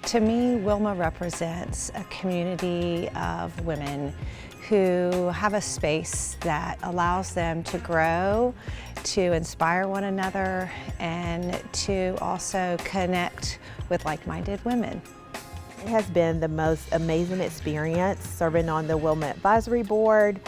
To me, WILMA represents a community of women who have a space that allows them to grow, to inspire one another, and to also connect with like-minded women. It has been the most amazing experience serving on the WILMA Advisory Board,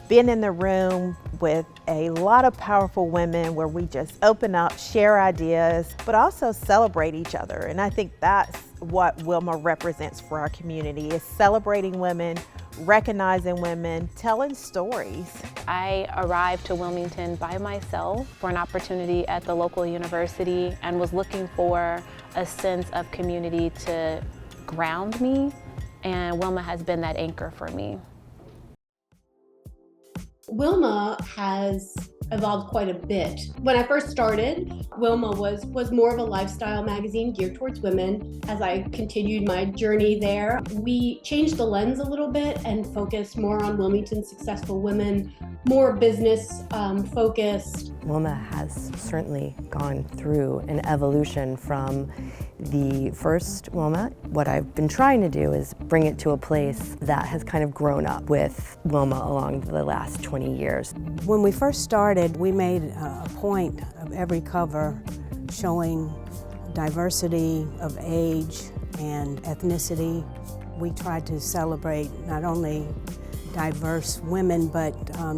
being in the room with a lot of powerful women where we just open up, share ideas, but also celebrate each other. And I think that's what WILMA represents for our community, is celebrating women, recognizing women, telling stories. I arrived to Wilmington by myself for an opportunity at the local university and was looking for a sense of community to ground me, and WILMA has been that anchor for me. WILMA has evolved quite a bit. When I first started, WILMA was more of a lifestyle magazine geared towards women. As I continued my journey there, we changed the lens a little bit and focused more on Wilmington's successful women, more business focused. WILMA has certainly gone through an evolution from the first WILMA. What I've been trying to do is bring it to a place that has kind of grown up with WILMA along the last 20 years. When we first started, we made a point of every cover showing diversity of age and ethnicity. We tried to celebrate not only diverse women, but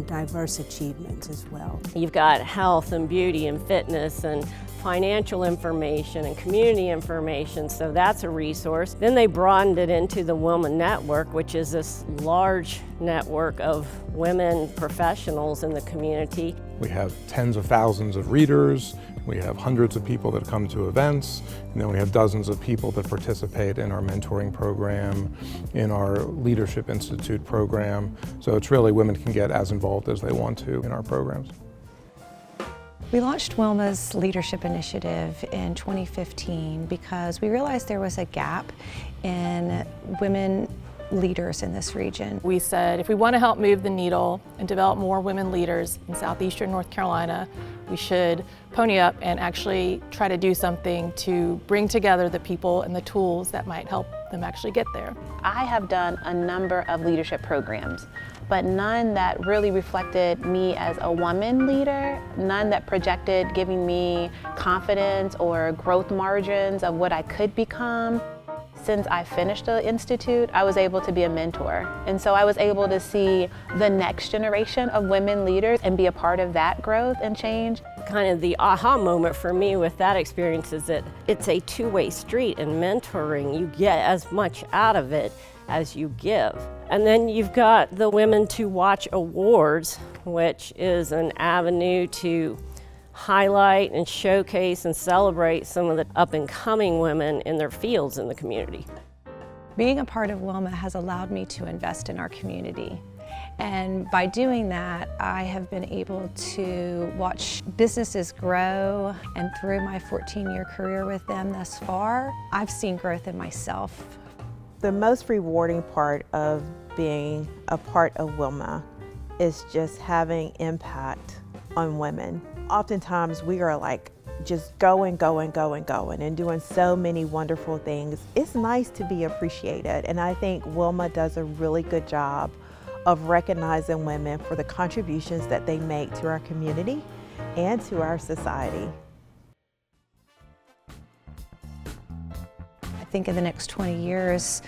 diverse achievements as well. You've got health and beauty and fitness and financial information and community information, so that's a resource. Then they broadened it into the WILMA Network, which is this large network of women professionals in the community. We have tens of thousands of readers, we have hundreds of people that come to events, and then we have dozens of people that participate in our mentoring program, in our Leadership Institute program. So it's really women can get as involved as they want to in our programs. We launched WILMA's Leadership Initiative in 2015 because we realized there was a gap in women leaders in this region. We said if we want to help move the needle and develop more women leaders in southeastern North Carolina, we should pony up and actually try to do something to bring together the people and the tools that might help them actually get there. I have done a number of leadership programs, but none that really reflected me as a woman leader, none that projected giving me confidence or growth margins of what I could become. Since I finished the Institute, I was able to be a mentor. And so I was able to see the next generation of women leaders and be a part of that growth and change. Kind of the aha moment for me with that experience is that it's a two-way street in mentoring. You get as much out of it as you give. And then you've got the Women to Watch Awards, which is an avenue to highlight and showcase and celebrate some of the up-and-coming women in their fields in the community. Being a part of WILMA has allowed me to invest in our community. And by doing that, I have been able to watch businesses grow, and through my 14-year career with them thus far, I've seen growth in myself. The most rewarding part of being a part of WILMA is just having impact on women. Oftentimes we are like just going and doing so many wonderful things. It's nice to be appreciated, and I think WILMA does a really good job of recognizing women for the contributions that they make to our community and to our society. I think in the next 20 years,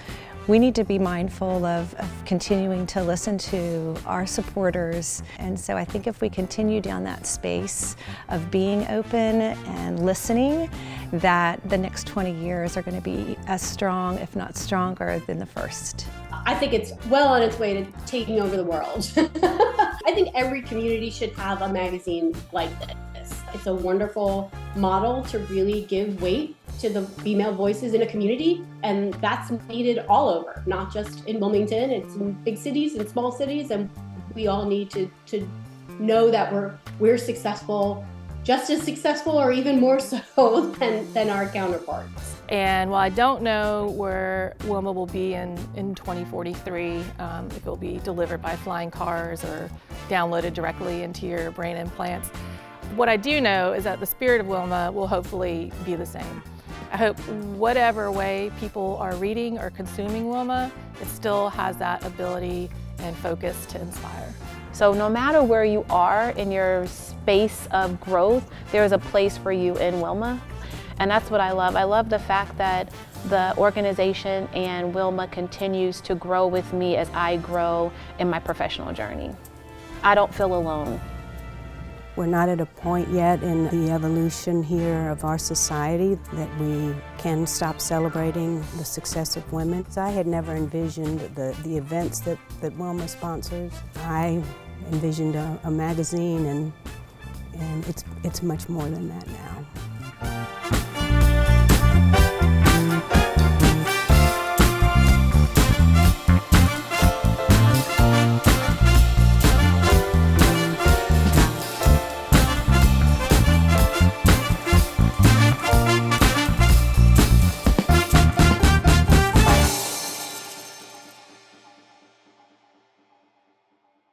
we need to be mindful of continuing to listen to our supporters. And so I think if we continue down that space of being open and listening, that the next 20 years are going to be as strong, if not stronger, than the first. I think it's well on its way to taking over the world. I think every community should have a magazine like this. It's a wonderful model to really give weight to the female voices in a community, and that's needed all over, not just in Wilmington. It's in big cities and small cities, and we all need to know that we're successful, just as successful or even more so than our counterparts. And while I don't know where WILMA will be in 2043, if it will be delivered by flying cars or downloaded directly into your brain implants, what I do know is that the spirit of WILMA will hopefully be the same. I hope whatever way people are reading or consuming WILMA, it still has that ability and focus to inspire. So no matter where you are in your space of growth, there is a place for you in WILMA. And that's what I love. I love the fact that the organization and WILMA continues to grow with me as I grow in my professional journey. I don't feel alone. We're not at a point yet in the evolution here of our society that we can stop celebrating the success of women. I had never envisioned the events that WILMA sponsors. I envisioned a magazine, and it's much more than that now.